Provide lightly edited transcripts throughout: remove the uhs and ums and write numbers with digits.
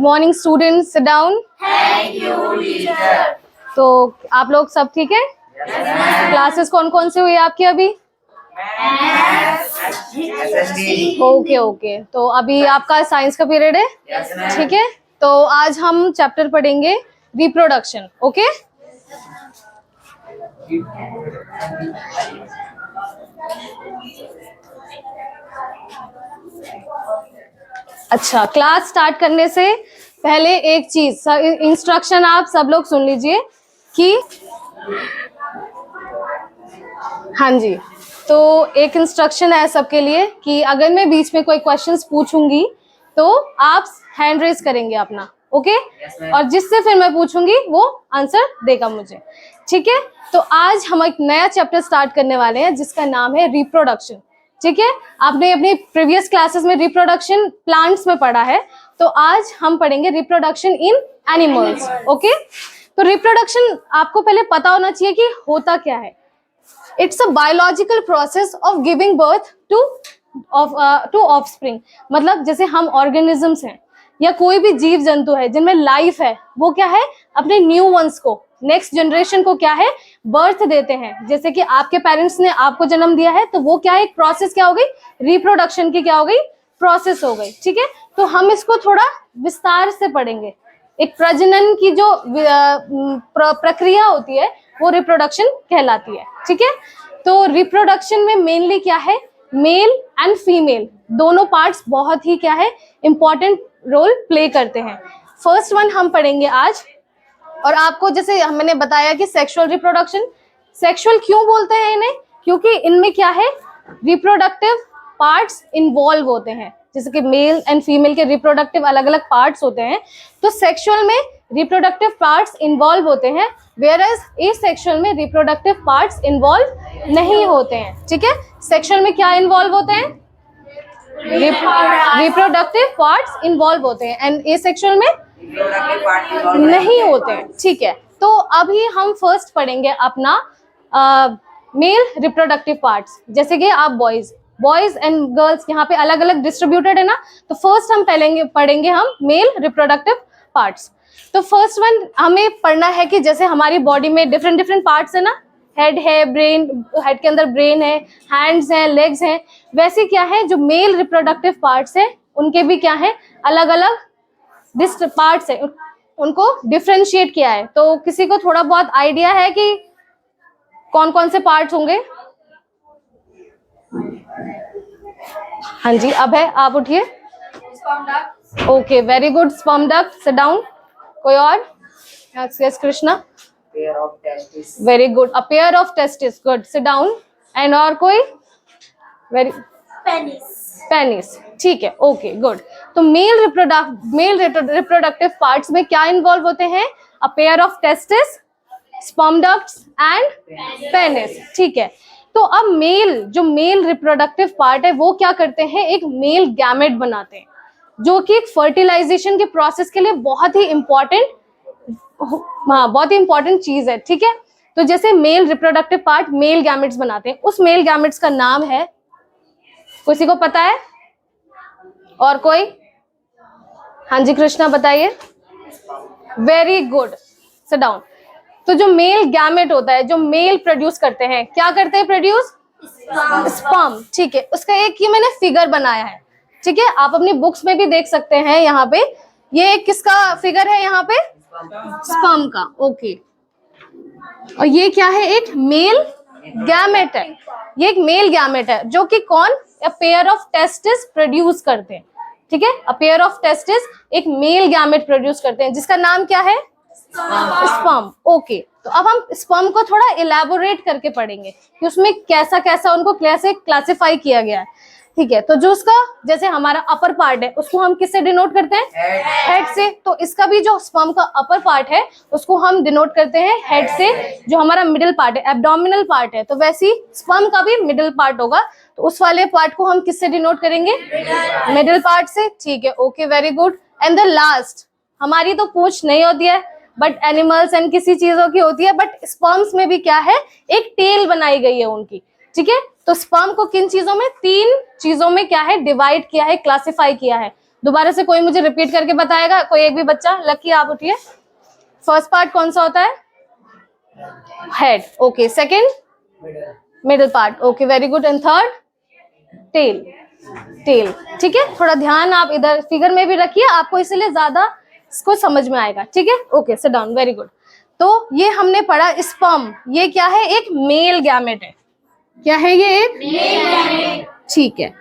Morning students, sit down. Thank you teacher. तो आप लोग सब ठीक है? क्लासेस कौन कौन से हुई आपकी अभी? ओके ओके, तो अभी आपका साइंस का पीरियड है, ठीक है। तो आज हम चैप्टर पढ़ेंगे रिप्रोडक्शन। ओके, अच्छा, क्लास स्टार्ट करने से पहले एक चीज, इंस्ट्रक्शन आप सब लोग सुन लीजिए कि हाँ जी, तो एक इंस्ट्रक्शन है सबके लिए कि अगर मैं बीच में कोई क्वेश्चंस पूछूंगी तो आप हैंड रेज करेंगे अपना, ओके? और जिससे फिर मैं पूछूंगी वो आंसर देगा मुझे, ठीक है? तो आज हम एक नया चैप्टर स्टार्ट करने वाले हैं जिसका नाम है रिप्रोडक्शन, ठीक है? आपने अपनी प्रीवियस क्लासेस में रिप्रोडक्शन प्लांट्स में पढ़ा है, तो आज हम पढ़ेंगे रिप्रोडक्शन इन एनिमल्स, ओके? तो रिप्रोडक्शन आपको पहले पता होना चाहिए कि होता क्या है। It's a biological process of giving birth to offspring। मतलब जैसे हम ऑर्गेनिजम्स हैं या कोई भी जीव जंतु है जिनमें लाइफ है, वो क्या है, अपने न्यू वंस को, नेक्स्ट जनरेशन को क्या है, बर्थ देते हैं। जैसे कि आपके पेरेंट्स ने आपको जन्म दिया है, तो वो क्या है, एक प्रोसेस क्या हो गई, रिप्रोडक्शन की क्या हो गई, प्रोसेस हो गई, ठीक है? तो हम इसको थोड़ा विस्तार से पढ़ेंगे। एक प्रजनन की जो प्रक्रिया होती है वो रिप्रोडक्शन कहलाती है, ठीक है? तो रिप्रोडक्शन में मेनली क्या है, मेल एंड फीमेल दोनों पार्ट्स बहुत ही क्या है, इंपॉर्टेंट रोल प्ले करते हैं। फर्स्ट वन हम पढ़ेंगे आज, और आपको जैसे मैंने बताया कि सेक्सुअल रिप्रोडक्शन, सेक्सुअल क्यों बोलते हैं इन्हें, क्योंकि इनमें क्या है, रिप्रोडक्टिव पार्ट्स इन्वॉल्व होते हैं। जैसे कि मेल एंड फीमेल के रिप्रोडक्टिव अलग अलग पार्ट्स होते हैं, तो सेक्सुअल में रिप्रोडक्टिव पार्ट्स इन्वॉल्व होते हैं, वेयरएज एसेक्सुअल में रिप्रोडक्टिव पार्ट्स इन्वॉल्व नहीं होते हैं, ठीक है? सेक्सुअल में क्या इन्वॉल्व होते हैं, रिप्रोडक्टिव पार्ट्स इन्वॉल्व होते हैं, एंड एसेक्सुअल में नहीं होते हैं, ठीक है? तो अभी हम फर्स्ट पढ़ेंगे अपना मेल रिप्रोडक्टिव पार्ट्स। जैसे कि आप बॉयज एंड गर्ल्स यहाँ पे अलग अलग डिस्ट्रीब्यूटेड है ना, तो फर्स्ट हम पढ़ेंगे हम मेल रिप्रोडक्टिव पार्ट्स। तो फर्स्ट वन हमें पढ़ना है कि जैसे हमारी बॉडी में डिफरेंट डिफरेंट पार्ट्स है ना, हेड है, ब्रेन, हेड के अंदर ब्रेन है, हैंड्स हैं, लेग्स हैं, वैसे क्या है, जो मेल रिप्रोडक्टिव पार्ट्स है उनके भी क्या है, अलग अलग पार्ट्स है, उनको डिफरेंशिएट किया है। तो किसी को थोड़ा बहुत आइडिया है कि कौन कौन से पार्ट्स होंगे? हाँ जी, अब है, आप उठिए। Okay, very good, sperm duct, sit down. कोई और? Yes Krishna. Very good, a pair of testis, good, sit down. And और कोई? वेरी, पेनिस, ठीक है, ओके, गुड। तो मेल रिप्रोडक्टिव पार्ट्स में क्या इन्वॉल्व होते हैं, a pair of testis, sperm ducts and penis, ठीक है? तो अब जो मेल रिप्रोडक्टिव पार्ट है वो क्या करते हैं, एक मेल गैमेट बनाते हैं, जो कि एक फर्टिलाइजेशन के प्रोसेस के लिए बहुत ही इंपॉर्टेंट चीज है, ठीक है? तो जैसे male reproductive part male gametes बनाते हैं, उस मेल गैमेट्स का नाम है, किसी को पता है? और कोई? हाँ जी कृष्णा, बताइए। Very good, sit down. तो जो मेल गैमेट होता है, जो मेल प्रोड्यूस करते हैं, क्या करते हैं प्रोड्यूस? स्पर्म, ठीक है? उसका एक ये मैंने फिगर बनाया है, ठीक है? आप अपनी बुक्स में भी देख सकते हैं, यहाँ पे ये किसका फिगर है, यहाँ पे स्पर्म का, ओके। और ये क्या है, एक मेल गैमेट है, ये एक मेल गैमेट है जो कि कौन, a pair of testis produce करते हैं, ठीक है? अ पेयर ऑफ टेस्टिस एक मेल गैमेट प्रोड्यूस करते हैं जिसका नाम क्या है, स्पर्म, ओके। तो अब हम स्पर्म को थोड़ा इलेबोरेट करके पढ़ेंगे कि उसमें कैसा कैसा उनको कैसे क्लासिफाई किया गया है, ठीक है? तो जो उसका, जैसे हमारा अपर पार्ट है उसको हम किससे डिनोट करते हैं, हेड से। तो इसका भी जो स्पर्म का अपर पार्ट है उसको हम डिनोट करते हैं हेड से। जो हमारा मिडिल पार्ट है, एब्डोमिनल पार्ट है, तो वैसे ही स्पर्म का भी मिडिल पार्ट होगा, तो उस वाले पार्ट को हम किससे डिनोट करेंगे, मिडिल पार्ट से, ठीक है, okay, very good. And the last, हमारी तो पूंछ नहीं होती है बट एनिमल्स एंड किसी चीजों की होती है, बट स्पर्म्स में भी क्या है, एक टेल बनाई गई है उनकी, ठीक है? तो स्पर्म को किन चीजों में, 3 चीजों में क्या है, डिवाइड किया है, क्लासिफाई किया है। दोबारा से कोई मुझे रिपीट करके बताएगा? कोई एक भी बच्चा? लकी आप उठिए। फर्स्ट पार्ट कौन सा होता है? Head, okay. Second? Middle part, okay, very good. And third? Tail, tail, ठीक है। थोड़ा ध्यान आप इधर फिगर में भी रखिए, आपको इसलिए ज्यादा इसको समझ में आएगा, ठीक है। Okay, sit down, very good. तो ये हमने पढ़ा स्पर्म, ये क्या है? एक मेल गैमेट है। क्या है ये? एक मेल गैमेट, ठीक है।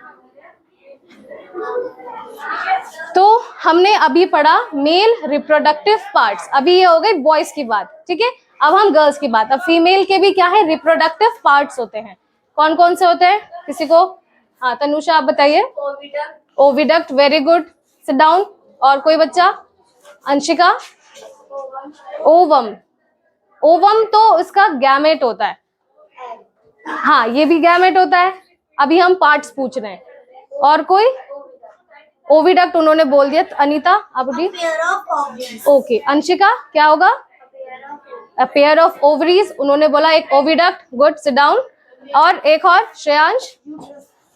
तो हमने अभी पढ़ा मेल रिप्रोडक्टिव पार्ट्स, अभी ये हो गई बॉयज की बात, ठीक है। अब हम गर्ल्स की बात। अब फीमेल के भी क्या है? रिप्रोडक्टिव पार्ट्स होते हैं। कौन कौन से होते हैं? किसी को? हाँ, तनुषा आप बताइए। Oviduct, very good, sit down. और कोई बच्चा? अंशिका? ओवम, ओवम तो इसका गैमेट होता है। हाँ, ये भी गैमेट होता है। अभी हम पार्ट्स पूछ रहे हैं। और कोई? ओविडक्ट उन्होंने बोल दिया। अनीता आप उठी। ओके, अंशिका क्या होगा? अ पेयर ऑफ ओवरीज, उन्होंने बोला एक ओविडक्ट, गुड, सिट डाउन। और एक और? Shreyansh,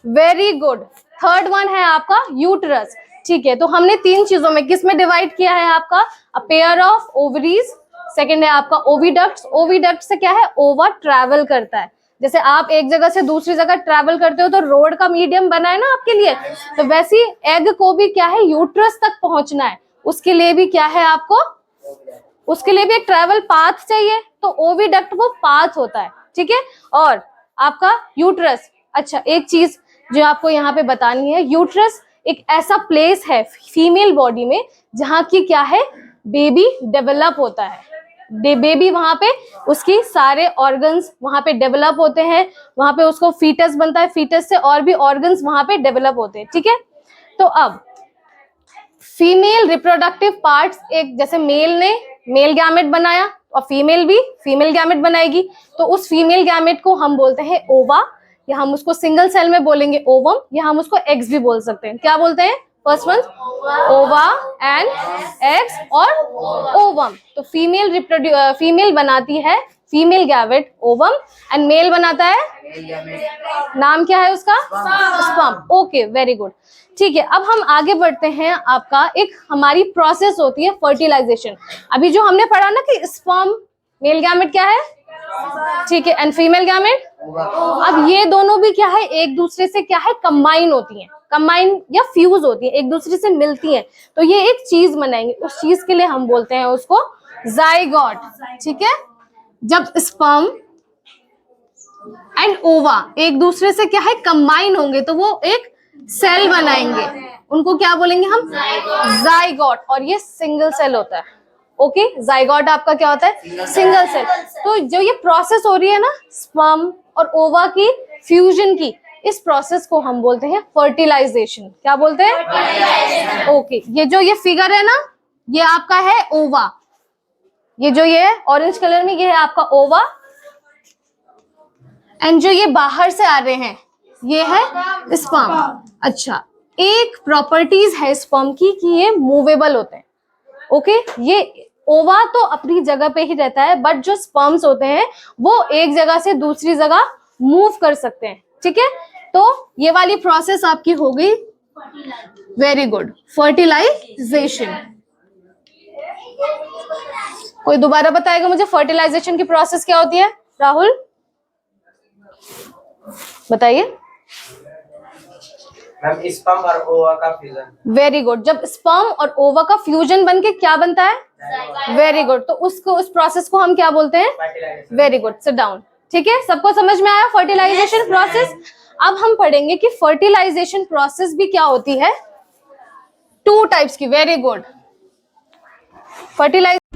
very good. Third one है आपका यूटरस, ठीक है। तो हमने तीन चीजों में किस में डिवाइड किया है? आपका a pair of ovaries, second है आपका ओविडक्ट्स। ओविडक्ट से क्या है? ओवा ट्रैवल करता है। जैसे आप एक जगह से दूसरी जगह ट्रैवल करते हो तो रोड का मीडियम बना है ना आपके लिए, तो वैसे एग को भी क्या है? यूट्रस तक पहुंचना है, उसके लिए भी क्या है आपको? उसके लिए भी एक ट्रैवल पाथ चाहिए, तो ओविडक्ट वो पाथ होता है, ठीक है। और आपका यूट्रस, अच्छा एक चीज जो आपको यहाँ पे बतानी है, यूट्रस एक ऐसा प्लेस है फीमेल बॉडी में जहाँ की क्या है? बेबी डेवलप होता है। बेबी वहां पे उसकी सारे ऑर्गन्स वहां पे डेवलप होते हैं, वहां पे उसको फीटस बनता है, फीटस से और भी ऑर्गन्स वहां पे डेवलप होते हैं, ठीक है। तो अब फीमेल रिप्रोडक्टिव पार्ट्स, एक जैसे मेल ने मेल गैमेट बनाया और फीमेल भी फीमेल गैमेट बनाएगी, तो उस फीमेल गैमेट को हम बोलते हैं ओवा, या हम उसको सिंगल सेल में बोलेंगे ओवम, या हम उसको एग्स भी बोल सकते हैं। क्या बोलते हैं? First one ova and eggs और ओवम। तो फीमेल बनाती है female gamete ovum, and male बनाता है, नाम क्या है उसका? स्पर्म, ओके, वेरी गुड, ठीक है। अब हम आगे बढ़ते हैं। आपका एक हमारी प्रोसेस होती है फर्टिलाइजेशन। अभी जो हमने पढ़ा ना कि स्पर्म मेल गैमेट क्या है, ठीक है, एंड फीमेल गैमेट, अब ये दोनों भी क्या है? एक दूसरे से क्या है? कंबाइन होती हैं, कंबाइन या फ्यूज होती है, एक दूसरे से मिलती हैं, तो ये एक चीज बनाएंगे। उस चीज के लिए हम बोलते हैं उसको जाइगोट, ठीक है। जब स्पर्म एंड ओवा एक दूसरे से क्या है? कंबाइन होंगे तो वो एक सेल बनाएंगे, उनको क्या बोलेंगे हम? जाइगोट। और ये सिंगल सेल होता है, ओके। जाइगोट आपका क्या होता है? Single cell. तो जो ये प्रोसेस हो रही है ना स्पर्म और ओवा की फ्यूजन की, इस प्रोसेस को हम बोलते हैं फर्टिलाइजेशन। क्या बोलते हैं? ओके, ये जो ये फिगर है ना, ये आपका है ओवा, ये जो ये ऑरेंज कलर में, ये है आपका ओवा, एंड जो ये बाहर से आ रहे हैं ये है स्पर्म। अच्छा, एक प्रॉपर्टीज है स्पर्म की कि ये मूवेबल होते हैं, ओके। ये ओवा तो अपनी जगह पे ही रहता है, बट जो स्पर्म्स होते हैं वो एक जगह से दूसरी जगह मूव कर सकते हैं, ठीक है। तो ये वाली प्रोसेस आपकी हो गई, वेरी गुड, फर्टिलाइजेशन। कोई दोबारा बताएगा मुझे फर्टिलाइजेशन की प्रोसेस क्या होती है? राहुल बताइए। मैम, स्पर्म और ओवा का फ्यूजन। Very good. जब स्पर्म और ओवा का फ्यूजन बनके क्या बनता है? Very good. तो उसको, उस प्रोसेस को हम क्या बोलते हैं? वेरी गुड, सिट डाउन, ठीक है। सबको समझ में आया फर्टिलाइजेशन प्रोसेस? अब हम पढ़ेंगे कि फर्टिलाइजेशन प्रोसेस भी क्या होती है, 2 टाइप्स की। Very good. फर्टिलाइजेशन